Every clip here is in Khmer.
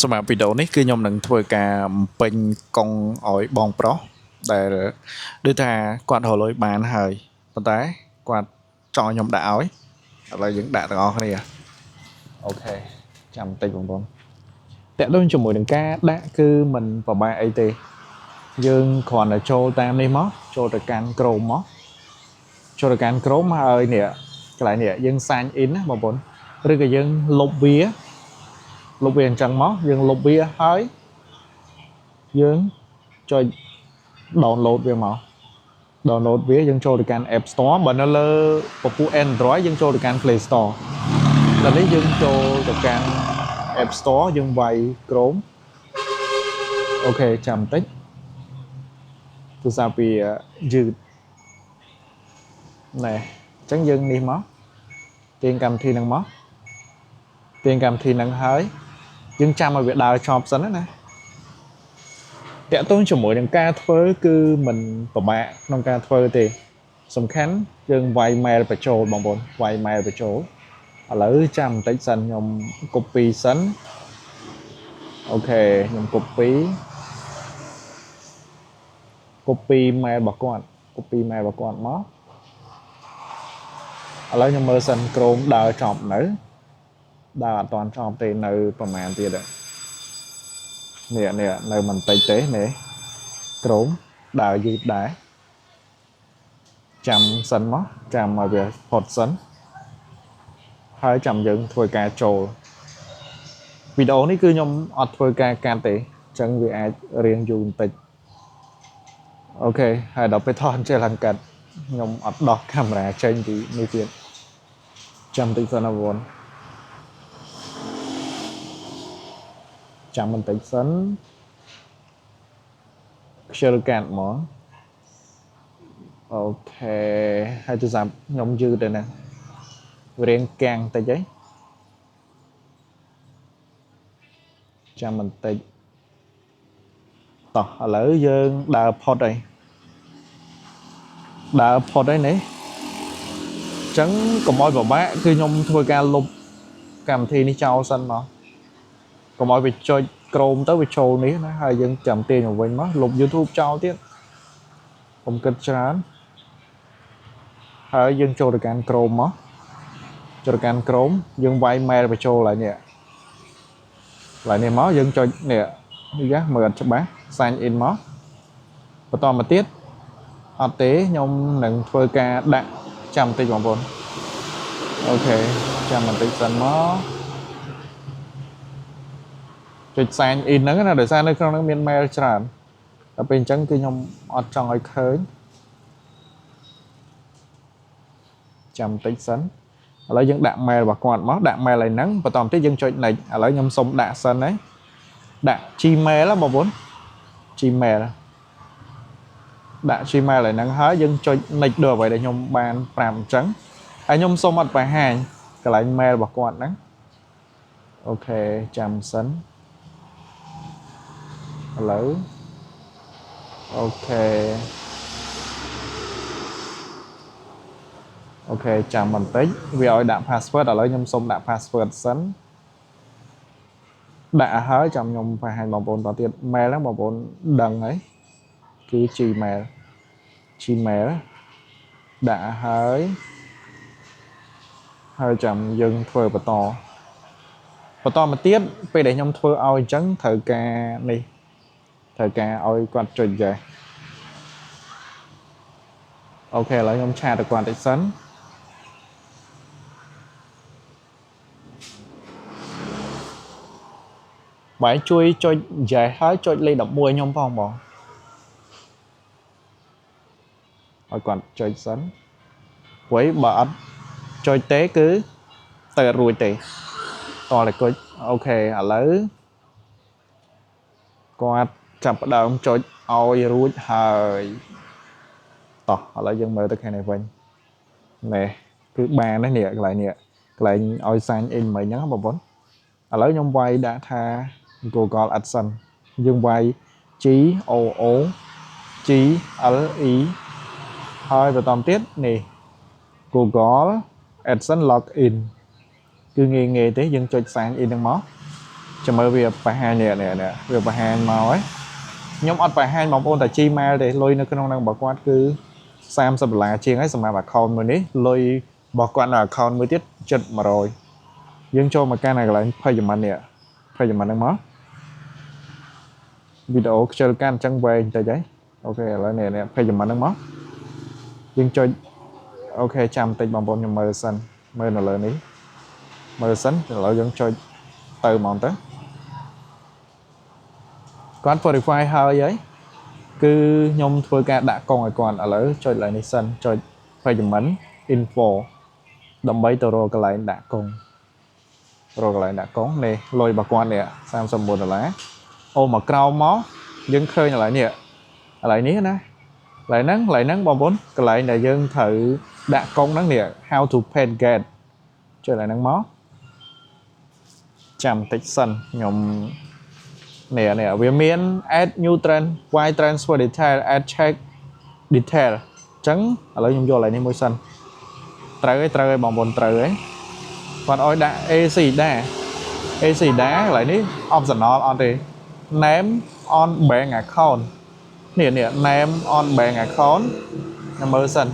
សម្រាប់វីដេអូនេះគឺខ្ញុំនឹងធ្វើការពេញកង់ឲ្យបងប្រុសដែលដូចថាគាត់រកលុយបានហើយប៉ុន្តែគាត់ចង់ខ្ញុំដាក់ឲ្យឥឡូវយើងដាក់ទាំងអស់គ្នាអូខេចាំបន្តិចបងប្អូនតាក់ទងជាមួយនឹងការដាក់គឺមិនពិបាកអីទេយើងគ្រាន់តែចូលតាមនេះមកចូលទៅកាន់ Chrome មកចូលទៅកាន់ Chrome ហើយនេះកន្លែងនេះយើង sign in ណាបងប្អូនឬក៏យើងលុបវាអញ្ចឹងមកយើងលុបវាហើយយើងចុច download វាមក download វាយើងចូលទៅកាន់ App Store បើនៅលើពពុះ Android យើងចូលទៅកាន់ Play Store ដល់នេះយើងចូលទៅកាន់ App Store យើងវាយ Chrome អូខេចាំបន្តិចទូរស័ព្ទវាយឺតណែអញ្ចឹងយើងនេះមកទាញកម្មវិធីហ្នឹងមកទាញកម្មវិធីហ្នឹងហើយយើងចាំឲ្យវាដើរចប់សិនណាតាក់ទងជាមួយនឹងការធ្វើគឺមិនពិបាកក្នុងការធ្វើទេសំខាន់យើងវាយ mail បញ្ចូលបងប្អូនវាយ mail បញ្ចូលឥឡូវចាំបន្តិចសិនខ្ញុំ copy សិនអូខេខ្ញុំ copy mail របស់គាត់ copy mail របស់គាត់មកឥឡូវខ្ញុំមើលសិន Chrome ដើរចប់នៅដើរអត់ទាន់ចប់ទេនៅប្រហែលទៀតនេះនៅមិនតិចទេនេះ Chrome ដើរយឺតដែរចាំសិនមកចាំឲ្យវាផុតសិនហើយចាំយើងធ្វើការចូលវីដេអូនេះគឺខ្ញុំអត់ធ្វើការកាត់ទេអញ្ចឹងវាអាចរៀងយូរបន្តិចអូខេហើយដល់ពេលថតចេះឡើងកាត់ខ្ញុំអត់ដោះកាមេរ៉ាចេញពីនេះទៀតចាំបន្តិចសិនណាបងចាំបន្តិចសិនខ្ជិលកាត់មកអូខេហើយទូរស័ព្ទខ្ញុំយឺតទៅណារៀងកាំងតិចហីចាំបន្តិចតោះឥឡូវយើងដើរផុតហើយនេះអញ្ចឹងកុំឲ្យពិបាកគឺខ្ញុំធ្វើការលុបកម្មវិធីនេះចោលសិនមកកុំឲ្យវាចុច Chrome ទៅវាចូលនេះណាហើយយើងចាំទាញមកវិញមកលុប YouTube ចោលទៀតកុំគិតច្រើនហើយយើងចូលទៅកាន់ Chrome មកចូលទៅកាន់ Chrome យើងវាយ mail បញ្ចូលហើយនេះមកយើងចុចនេះមើលអត់ច្បាស់ sign in មកបន្តមកទៀតអត់ទេខ្ញុំនឹងធ្វើការដាក់ចាំបន្តិចបងប្អូនអូខេចាំបន្តិចសិនមកចុច sign in ហ្នឹងណាដោយសារនៅក្នុងហ្នឹងមាន mail ច្រើនដល់ពេលអញ្ចឹងគឺខ្ញុំអត់ចង់ឲ្យឃើញចាំបន្តិចសិនឥឡូវយើងដាក់ mail របស់គាត់មកដាក់ mail ឲ្យហ្នឹងបន្តមកទៀតយើងចុច next ឥឡូវខ្ញុំសុំដាក់សិនហើយដាក់ Gmail បងប្អូន Gmail ដាក់ Gmail ឲ្យហ្នឹងហើយយើងចុច next ដូចអ្វីដែលខ្ញុំបានប្រាប់អញ្ចឹងហើយខ្ញុំសុំអត់បង្ហាញកន្លែង mail របស់គាត់ហ្នឹងអូខេចាំសិនឥឡូវអូខេចាំបន្តិចវាឲ្យដាក់ password ឥឡូវខ្ញុំសុំដាក់ password សិនដាក់ហើយចាំខ្ញុំបង្ហាញបងប្អូនតទៀត mail ហ្នឹងបងប្អូនដឹងហើយគឺ Gmail ដាក់ហើយចាំយើងធ្វើបន្តមកទៀតពេលដែលខ្ញុំធ្វើឲ្យអញ្ចឹងត្រូវការនេះត្រូវការឲ្យគាត់ចុចចេះអូខេឥឡូវខ្ញុំឆាតទៅគាត់តិចសិនបាយជួយចុចចេះហើយចុចលេខ11ខ្ញុំផងបងឲ្យគាត់ចុចសិនព្រោះបើអត់ចុចទេគឺទៅអត់រួចទេតោះតែចុចអូខេឥឡូវគាត់ចាប់ផ្ដើមចុចឲ្យរួចហើយតោះឥឡូវយើងមើលទៅខាងនេះវិញនេះគឺបាននេះកន្លែងឲ្យ sign in មិញហ្នឹងបងប្អូនឥឡូវខ្ញុំវាយដាក់ថា Google AdSense យើងវាយ GOOGLE ហើយបន្តទៀតនេះ Google AdSense login គឺងាយទេយើងចុច sign in ហ្នឹងមក cho mơ việc bà hai nè việc bà hai màu ấy nhóm ọt bà hai mong ôn tại chi mà để lôi nó cái nông năng bảo quan cứ sam sập là chiên ấy mà bà con mới ní lôi bảo quan là con mới tiết chật mà rồi dân cho mà cái này lại phải dùm anh nè phải dùm anh đang mó video chơi can trăng về trời giấy ok lại nè phải dùm anh đang mó dân cho ok chăm tay bằng bốn mơ xanh mơ là lời ní mơ xanh là dân cho từ mòn tới quán Spotify hơi ấy cứ nhom thôi ca đã con rồi còn ở lỡ cho lại ní xanh cho phải dùm anh info đâm bấy tờ cái lại đã con rồi lại đã có nè lôi bà quan nè sam sầm bồn lá ô mà cao mó dân khơi lại ní nè lại nắng bom bốn cái lại là dân thử đã công nắng nè how to paint get chơi lại nắng mó chăm tích sân nhom nè về miền add new trend white transfer detail add check detail trắng ở lại nhom vô lại ní môi xanh trời bom bốn trời ấy còn ôi đã AC đá lại ní optional on thì name on bank account nè name on bank account number sân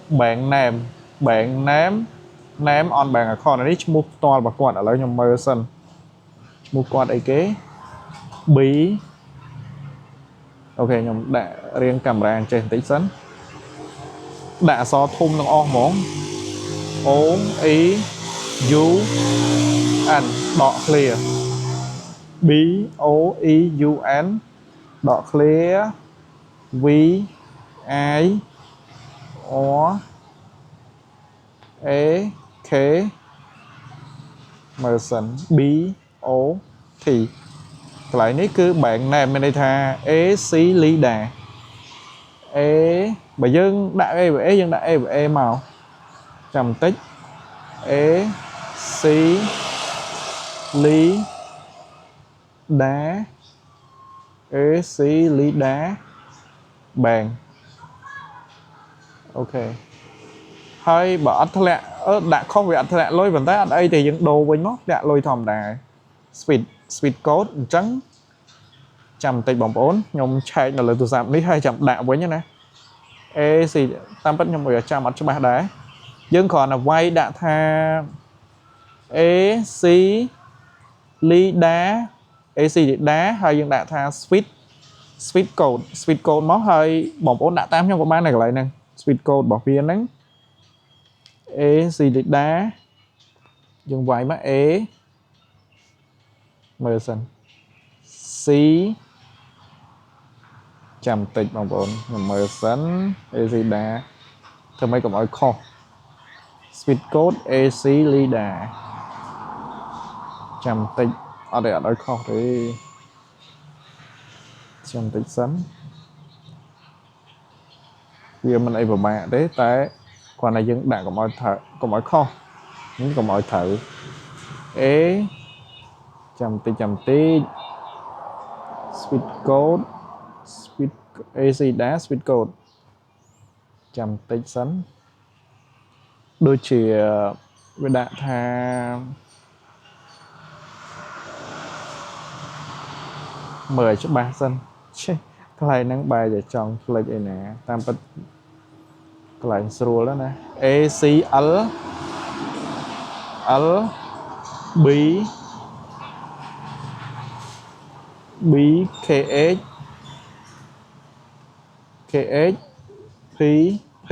bạn name on bank account này mua toàn bạc quạt ở lại number sân mua quạt ấy kế bí ok nhom đã riêng camera trên tí sân đã so thun nó o món o ý u n đọ clear b o e u n đọ clear v i o e k merson b o t lại ní cứ bạn này mình đây tha e xí lý đà e bà dân đại e màu trầm tích e xí lý đá e xí lý đá bàn ok hơi bỏ thật lẹ đã không bị thật lẹ lôi vận tải ở đây thì những đồ với nó đã lôi thòm đà speed code trắng chầm tay bóng ốn nhom chạy là lời tôi giảm lý 200 đạo với nhá nè ê gì tam bất nhom 100 cho ba đá dân còn là quay đã tha ê xí ly đá ê xí đá hay dân đã tha speed code máu hơi bóng ốn đã tam trong của ba này lại nè speed code bỏ viên nắng ê xí đá dân quay má ê Merson xí chăm tịch bằng bốn Merson AC đá thưa mấy cộng ở kho speed code AC leader chăm tịch ở đây ở kho thì chăm tịch sẵn vì mình ấy vào mạng đấy tại còn này dân đã cộng ở kho những cộng ở thử ế chăm tịch speed code AC đá speed code chăm tích sẵn đôi chỉ với đạ tha mời cho ba sân cái này nắng bài để chọn play đây nè tam bất cái này sưu đó nè AC L B KH P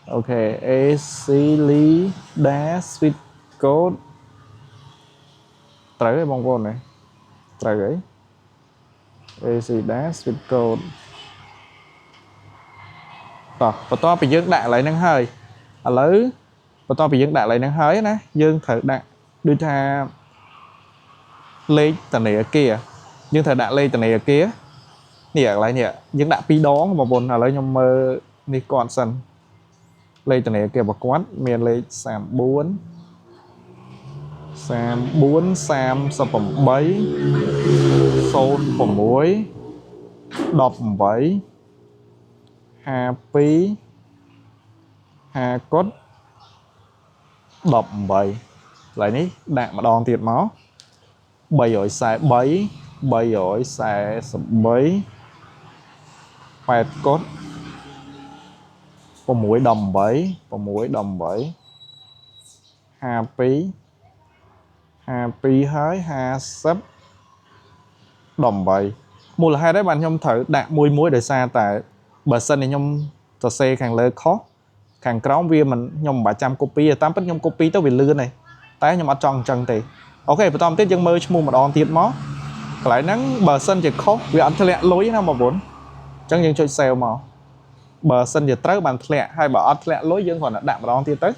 ok AC lý đá speed code tới cái bông vôn này tới cái AC đá speed code và to bị dương đại lại năng hơi ở lứ và to bị dương đại lại năng hơi nè dương thử đại đưa tha lên tầng này ở kia dương thử đại lên tầng này ở kia nè lại nè dương đại pi đó mà bồn là lấy nhom mơ đi còn sân lên tầng này kia bạc quát miền lên sàm 4 sàm sập bầm bấy xôn bầm muối đọp bấy hà pí hà cốt đọp bấy lại ní đạn mà đòn tiệt máu 343 343 8 cốt 6 đầm 7 6 đầm 7 22 22 ហើយ50đầm 7មូលហេតុđấy bạn ខ្ញុំត្រូវដាក់មួយដោយសារតែបើសិនជាខ្ញុំសរសេរខាងលើខុសខាងក្រោមវាមិនខ្ញុំមិនបាច់ចាំ copy ទេតាមពិតខ្ញុំ copy ទៅវាលឿនទេតែខ្ញុំអត់ចង់អញ្ចឹងទេអូខេបន្តទៀតយើងមើលឈ្មោះម្ដងទៀតមកកន្លែងហ្នឹងបើសិនជាខុសវាអត់ធ្លាក់លុយណាបងប្អូនអញ្ចឹងយើងចុច save មកបើសិនជាត្រូវបានធ្លាក់ហើយបើអត់ធ្លាក់លុយយើងគ្រាន់តែដាក់ម្ដងទៀតទៅ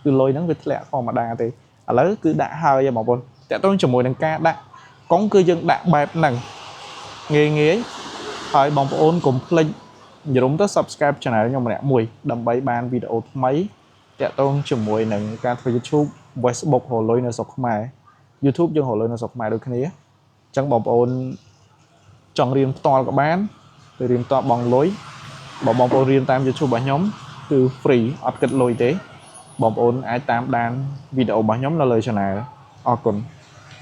គឺលុយហ្នឹងវាធ្លាក់ធម្មតាទេឥឡូវគឺដាក់ហើយបងប្អូនតាក់ទងជាមួយនឹងការដាក់កុងគឺយើងដាក់បែបហ្នឹងងាយហើយបងប្អូនកុំភ្លេចយល់ទៅ subscribe channel ខ្ញុំម្នាក់មួយដើម្បីបានវីដេអូថ្មីតាក់ទងជាមួយនឹងការធ្វើ YouTube Facebook រលុយនៅស្រុកខ្មែរ YouTube យើងរលុយនៅស្រុកខ្មែរដូចគ្នាអញ្ចឹងបងប្អូនចង់រៀនផ្ទាល់ក៏បានឬរៀនផ្ទាល់បងលុយបើបងប្អូនរៀនតាម YouTube របស់ខ្ញុំគឺ free អត់គិតលុយទេបងប្អូនអាចតាមដានវីដេអូរបស់ខ្ញុំនៅលើ channel អរគុណ